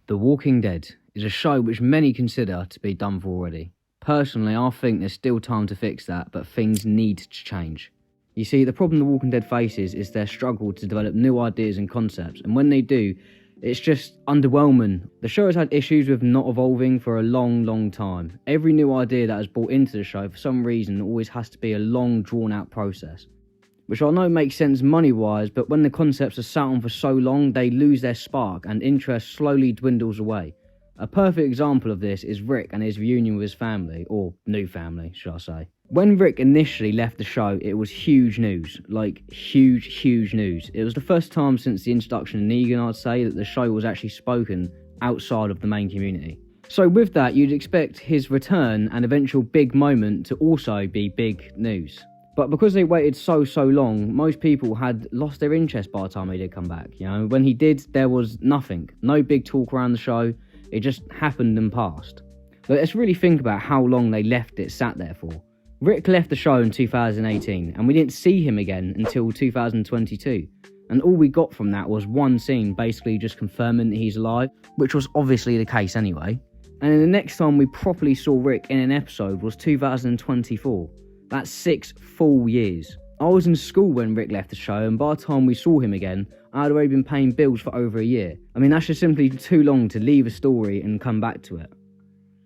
The Walking Dead is a show which many consider to be done for already. Personally, I think there's still time to fix that, but things need to change. You see, the problem The Walking Dead faces is their struggle to develop new ideas and concepts, and when they do, it's just underwhelming. The show has had issues with not evolving for a long time. Every new idea that is brought into the show, for some reason, always has to be a long, drawn-out process. Which I know makes sense money-wise, but when the concepts are sat on for so long, they lose their spark and interest slowly dwindles away. A perfect example of this is Rick and his reunion with his family, or new family, should I say. When Rick initially left the show, it was huge news. Like, huge news. It was the first time since the introduction of Negan, I'd say, that the show was actually spoken outside of the main community. So with that, you'd expect his return and eventual big moment to also be big news. But because they waited so long, most people had lost their interest by the time he did come back. You know, when he did, there was nothing. No big talk around the show. It just happened and passed. But let's really think about how long they left it sat there for. Rick left the show in 2018, and we didn't see him again until 2022. And all we got from that was one scene basically just confirming that he's alive, which was obviously the case anyway. And then the next time we properly saw Rick in an episode was 2024. That's 6 full years. I was in school when Rick left the show, and by the time we saw him again, I had already been paying bills for over a year. I mean, that's just simply too long to leave a story and come back to it.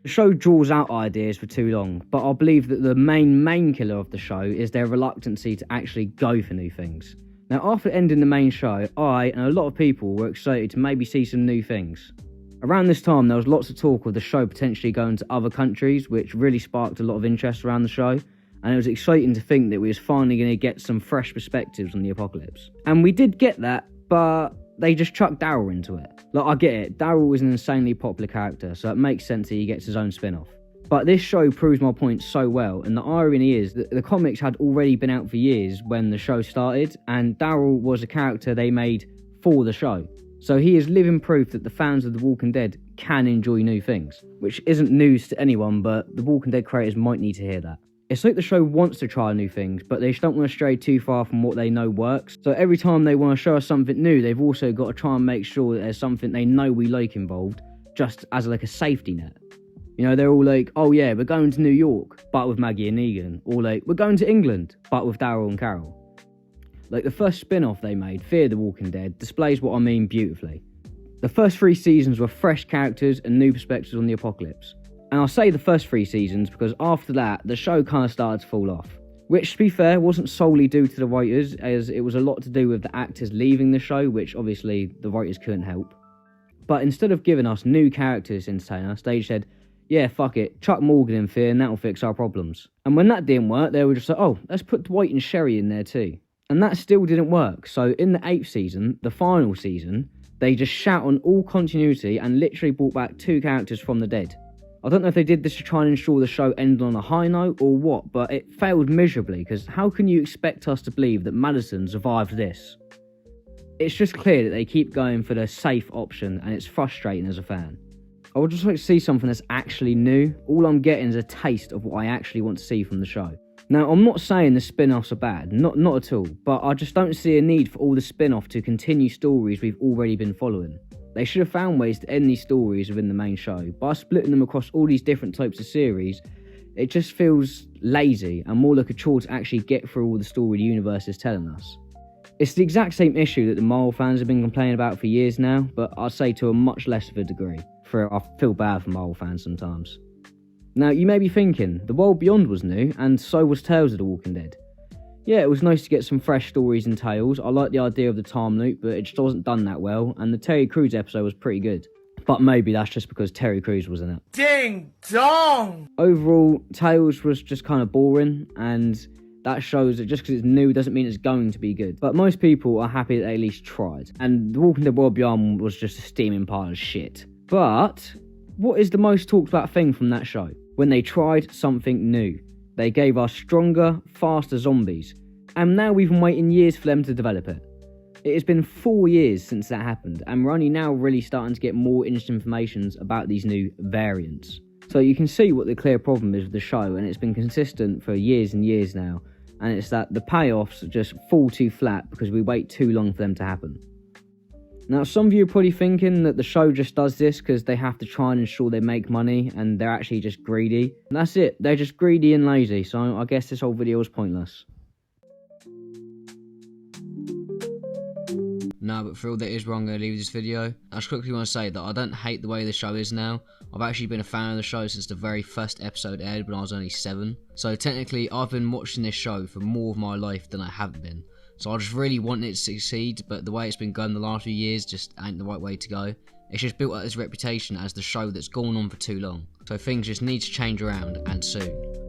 The show draws out ideas for too long, but I believe that the main killer of the show is their reluctancy to actually go for new things. Now, after ending the main show, I and a lot of people were excited to maybe see some new things. Around this time, there was lots of talk of the show potentially going to other countries, which really sparked a lot of interest around the show. And it was exciting to think that we was finally going to get some fresh perspectives on the apocalypse. And we did get that, but they just chucked Daryl into it. Like, I get it, Daryl is an insanely popular character, so it makes sense that he gets his own spin-off. But this show proves my point so well, and the irony is that the comics had already been out for years when the show started, and Daryl was a character they made for the show. So he is living proof that the fans of The Walking Dead can enjoy new things, which isn't news to anyone, but The Walking Dead creators might need to hear that. It's like the show wants to try new things, but they just don't want to stray too far from what they know works. So every time they want to show us something new, they've also got to try and make sure that there's something they know we like involved, just as like a safety net. You know, they're all like, oh yeah, we're going to New York, but with Maggie and Negan. Or like, we're going to England, but with Daryl and Carol. Like, the first spin-off they made, Fear the Walking Dead, displays what I mean beautifully. The first 3 seasons were fresh characters and new perspectives on the apocalypse. And I'll say the first 3 seasons because after that, the show kind of started to fall off. Which, to be fair, wasn't solely due to the writers, as it was a lot to do with the actors leaving the show, which obviously the writers couldn't help. But instead of giving us new characters to entertain us, they said, yeah, fuck it, chuck Morgan in Fear and that'll fix our problems. And when that didn't work, they were just like, oh, let's put Dwight and Sherry in there too. And that still didn't work. So in the 8th season, the final season, they just shout on all continuity and literally brought back 2 characters from the dead. I don't know if they did this to try and ensure the show ended on a high note or what, but it failed miserably, because how can you expect us to believe that Madison survived this? It's just clear that they keep going for the safe option, and it's frustrating as a fan. I would just like to see something that's actually new. All I'm getting is a taste of what I actually want to see from the show. Now, I'm not saying the spin-offs are bad, not at all, but I just don't see a need for all the spin-off to continue stories we've already been following. They should have found ways to end these stories within the main show. By splitting them across all these different types of series, it just feels lazy and more like a chore to actually get through all the story the universe is telling us. It's the exact same issue that the Marvel fans have been complaining about for years now, but I'd say to a much less of a degree. I feel bad for Marvel fans sometimes. Now, you may be thinking, The World Beyond was new, and so was Tales of the Walking Dead. Yeah, it was nice to get some fresh stories and tales. I like the idea of the time loop, but it just wasn't done that well, and the Terry Crews episode was pretty good. But maybe that's just because Terry Crews was in it. Ding dong! Overall, Tales was just kind of boring, and that shows that just because it's new doesn't mean it's going to be good. But most people are happy that they at least tried. And The Walking Dead World Beyond was just a steaming pile of shit. But what is the most talked about thing from that show? When they tried something new. They gave us stronger, faster zombies. And now we've been waiting years for them to develop it. It has been 4 years since that happened, and we're only now really starting to get more interesting information about these new variants. So you can see what the clear problem is with the show, and it's been consistent for years and years now. And it's that the payoffs just fall too flat because we wait too long for them to happen. Now, some of you are probably thinking that the show just does this because they have to try and ensure they make money, and they're actually just greedy. And that's it, they're just greedy and lazy, so I guess this whole video is pointless. No, but for all that is wrong, I'm going to leave this video. I just quickly want to say that I don't hate the way the show is now. I've actually been a fan of the show since the very first episode aired when I was only 7. So technically, I've been watching this show for more of my life than I haven't been. So I just really want it to succeed, but the way it's been going the last few years just ain't the right way to go. It's just built up its reputation as the show that's gone on for too long. So things just need to change around, and soon.